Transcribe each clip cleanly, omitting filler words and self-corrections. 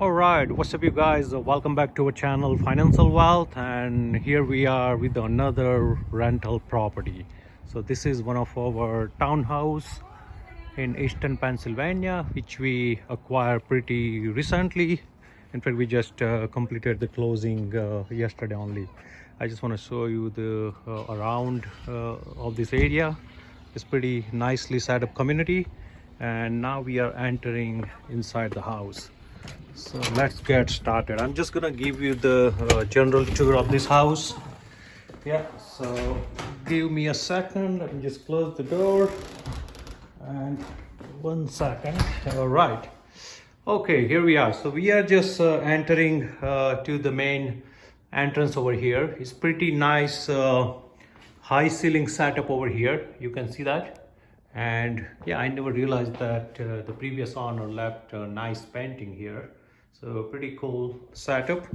All right, what's up you guys? Welcome back to our channel Financial Wealth, and here we are with another rental property. So this is one of our townhouse in eastern Pennsylvania, which we acquired pretty recently. In fact, we just completed the closing yesterday only. I just want to show you the around of this area. It's pretty nicely set up community, and now we are entering inside the house. So let's get started. I'm just gonna give you the general tour of this house. Yeah, so give me a second. Let me just close the door. And 1 second. All right. Okay, here we are. So we are just entering to the main entrance over here. It's pretty nice high ceiling setup over here. You can see that. And yeah, I never realized that the previous owner left a nice painting here. So pretty cool setup.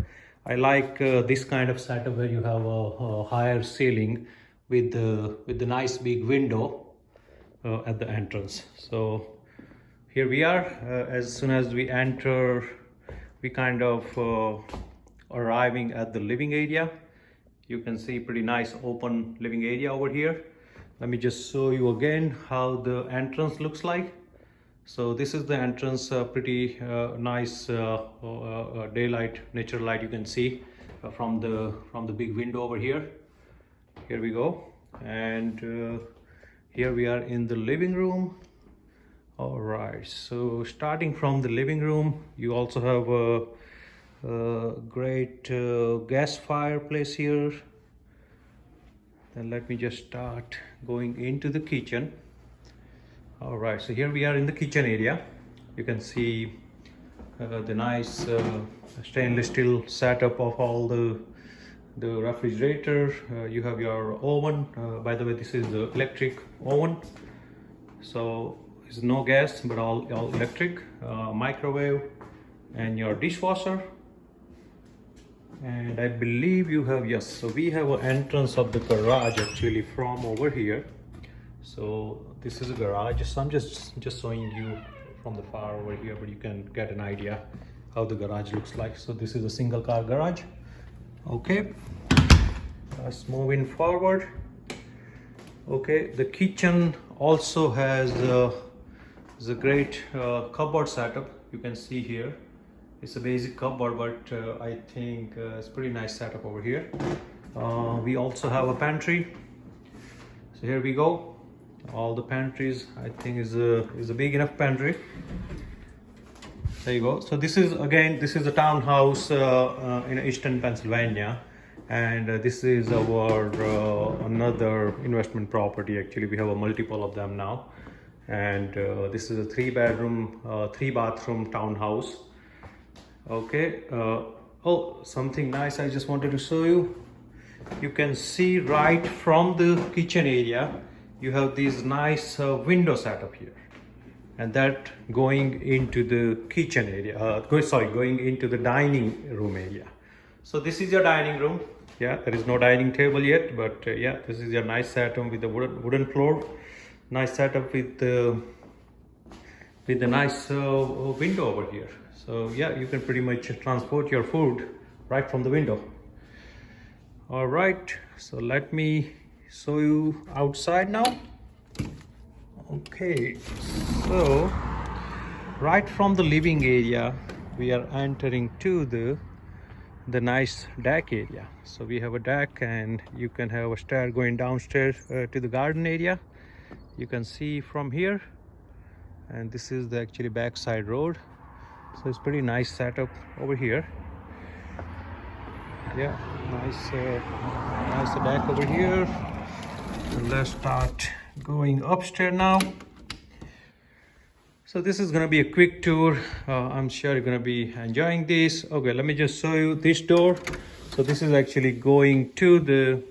I like this kind of setup where you have a higher ceiling with the nice big window at the entrance. So here we are. As soon as we enter, we kind of arriving at the living area. You can see pretty nice open living area over here. Let me just show you again how the entrance looks like. So this is the entrance, pretty nice daylight, natural light you can see from the big window over here. Here we go, and here we are in the living room. All right, so starting from the living room, you also have a great gas fireplace here. Then let me just start going into the kitchen. All right, so here we are in the kitchen area. You can see the nice stainless steel setup of all the refrigerator. You have your oven. By the way, this is the electric oven. So it's no gas, but all electric. Microwave and your dishwasher. And I believe you have, yes, so we have an entrance of the garage actually from over here. So this is a garage. So I'm just showing you from the far over here, but you can get an idea how the garage looks like. So this is a single car garage. Okay, let's move in forward. Okay, the kitchen also has is a great cupboard setup. You can see here. It's a basic cupboard, but I think it's pretty nice setup over here. We also have a pantry. So here we go. All the pantries, I think, is a big enough pantry. There you go. So this is a townhouse in eastern Pennsylvania, and this is our another investment property. Actually, we have a multiple of them now, and this is a 3-bedroom, 3-bathroom townhouse. Okay. Oh, something nice I just wanted to show you. You can see right from the kitchen area, you have these nice window setup here, and that going into the kitchen area. Going into the dining room area. So this is your dining room. Yeah, there is no dining table yet, but yeah, this is your nice setup with the wooden floor. Nice setup with the nice window over here. So yeah, you can pretty much transport your food right from the window. All right, so let me show you outside now. Okay, so right from the living area, we are entering to the nice deck area. So we have a deck, and you can have a stair going downstairs to the garden area. You can see from here, and this is the actually backside road. So it's pretty nice setup over here. Yeah, nice deck over here. So let's start going upstairs now. So this is gonna be a quick tour. I'm sure you're gonna be enjoying this. Okay, let me just show you this door. So this is actually going to the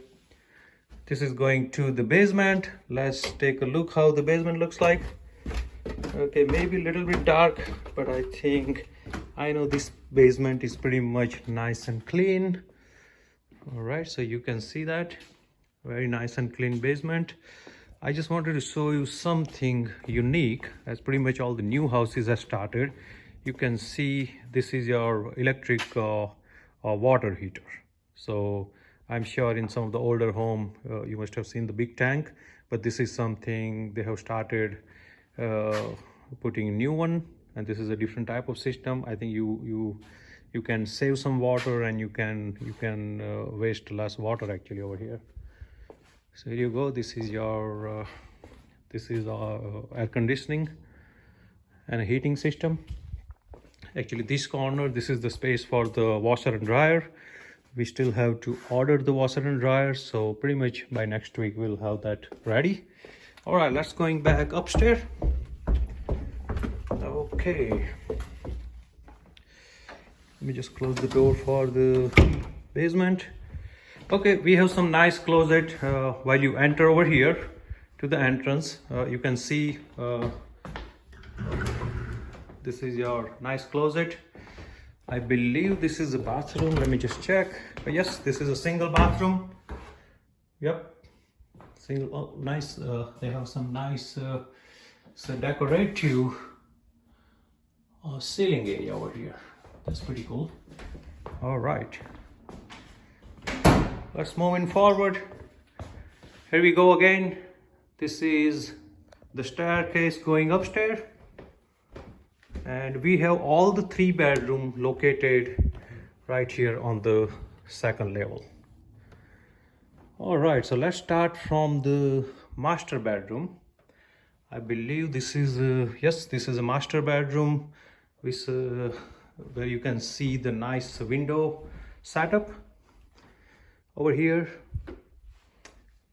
basement. Let's take a look how the basement looks like. Okay, maybe a little bit dark, but I know this basement is pretty much nice and clean. All right, so you can see that very nice and clean basement. I just wanted to show you something unique, as pretty much all the new houses have started. you can see this is your electric water heater. So I'm sure in some of the older home you must have seen the big tank, but this is something they have started putting a new one, and this is a different type of system. I think you can save some water, and you can waste less water actually over here. So here you go. This is your this is air conditioning and a heating system. Actually, this corner, this is the space for the washer and dryer. We still have to order the washer and dryer, so pretty much by next week we'll have that ready. All right, let's going back upstairs. Okay, let me just close the door for the basement. Okay, we have some nice closet. While you enter over here to the entrance, you can see this is your nice closet. I believe this is a bathroom. Let me just check. Yes, this is a single bathroom. Yep, single. Oh, nice. They have some nice decorative ceiling area over here. That's pretty cool. All right, let's moving forward. Here we go again. This is the staircase going upstairs, and we have all the 3 bedroom located right here on the second level. All right, so let's start from the master bedroom. I believe this is yes, this is a master bedroom with where you can see the nice window setup over here.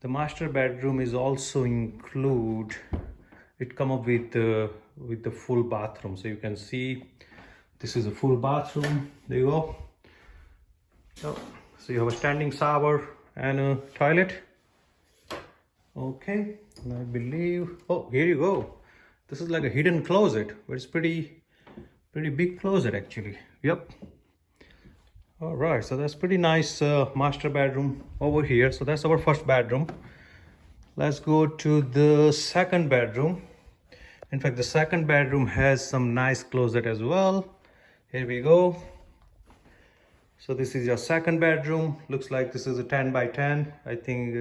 The master bedroom is also include, it come up with the full bathroom. So you can see this is a full bathroom. There you go. So you have a standing shower and a toilet. Okay, and I believe, oh, here you go. This is like a hidden closet, but it's pretty big closet actually. Yep. All right, so that's pretty nice master bedroom over here. So that's our first bedroom. Let's go to the second bedroom. In fact, the second bedroom has some nice closet as well. Here we go. So this is your second bedroom. Looks like this is a 10 by 10. I think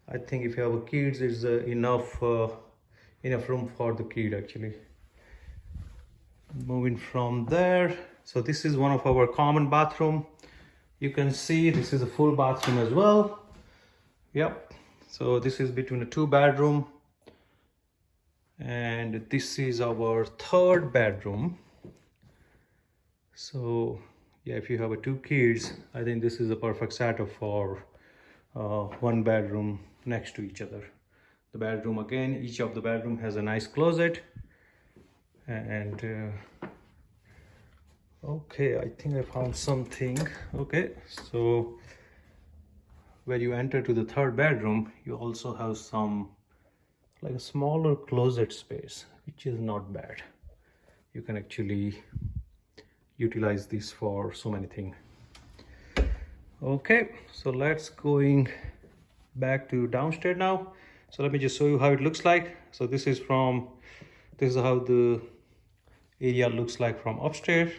if you have a kids, it's enough room for the kid actually. Moving from there, so this is one of our common bathroom. You can see this is a full bathroom as well. Yep. So this is between a 2 bedroom, and this is our third bedroom. So yeah, if you have 2 kids, I think this is a perfect setup for 1 bedroom next to each other. The bedroom, again, each of the bedroom has a nice closet. And okay, I think I found something. Okay, so when you enter to the third bedroom, you also have some like a smaller closet space, which is not bad. You can actually utilize this for so many things. Okay, so let's going back to downstairs now. So let me just show you how it looks like. So this is how the area looks like from upstairs,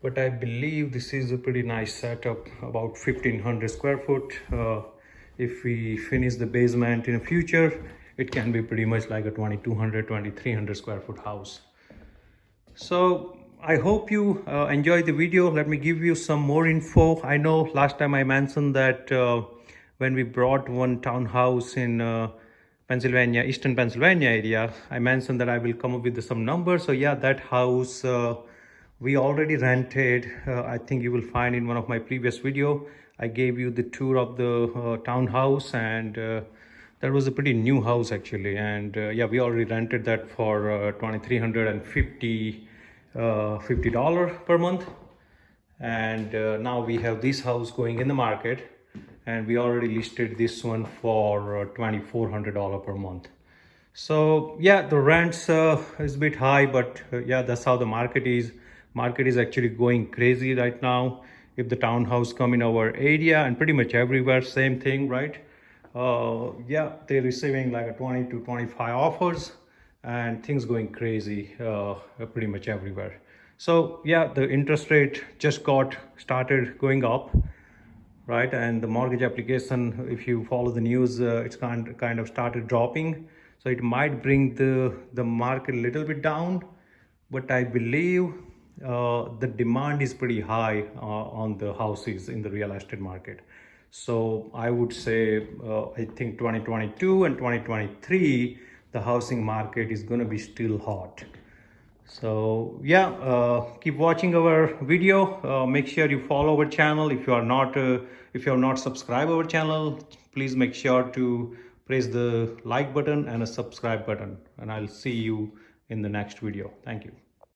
but I believe this is a pretty nice setup, about 1500 square foot. If we finish the basement in the future, it can be pretty much like a 2200 2300 square foot house. So I hope you enjoyed the video. Let me give you some more info. I know last time I mentioned that when we brought one townhouse in Pennsylvania, Eastern Pennsylvania area, I mentioned that I will come up with some numbers. So yeah, that house we already rented. I think you will find in one of my previous video, I gave you the tour of the townhouse, and that was a pretty new house actually. And yeah, we already rented that for $2,350 per month. And now we have this house going in the market, and we already listed this one for $2,400 per month. So yeah, the rents is a bit high, but yeah, that's how the market is. Market is actually going crazy right now. If the townhouse come in our area, and pretty much everywhere, same thing, right? Yeah, they're receiving like a 20 to 25 offers, and things going crazy pretty much everywhere. So yeah, the interest rate just got started going up, right? And the mortgage application, if you follow the news, it's kind of started dropping. So it might bring the market a little bit down, but I believe the demand is pretty high on the houses in the real estate market. So I would say I think 2022 and 2023 the housing market is going to be still hot. So yeah, keep watching our video. Make sure you follow our channel. If you are not subscribed our channel, please make sure to press the like button and a subscribe button, and I'll see you in the next video. Thank you.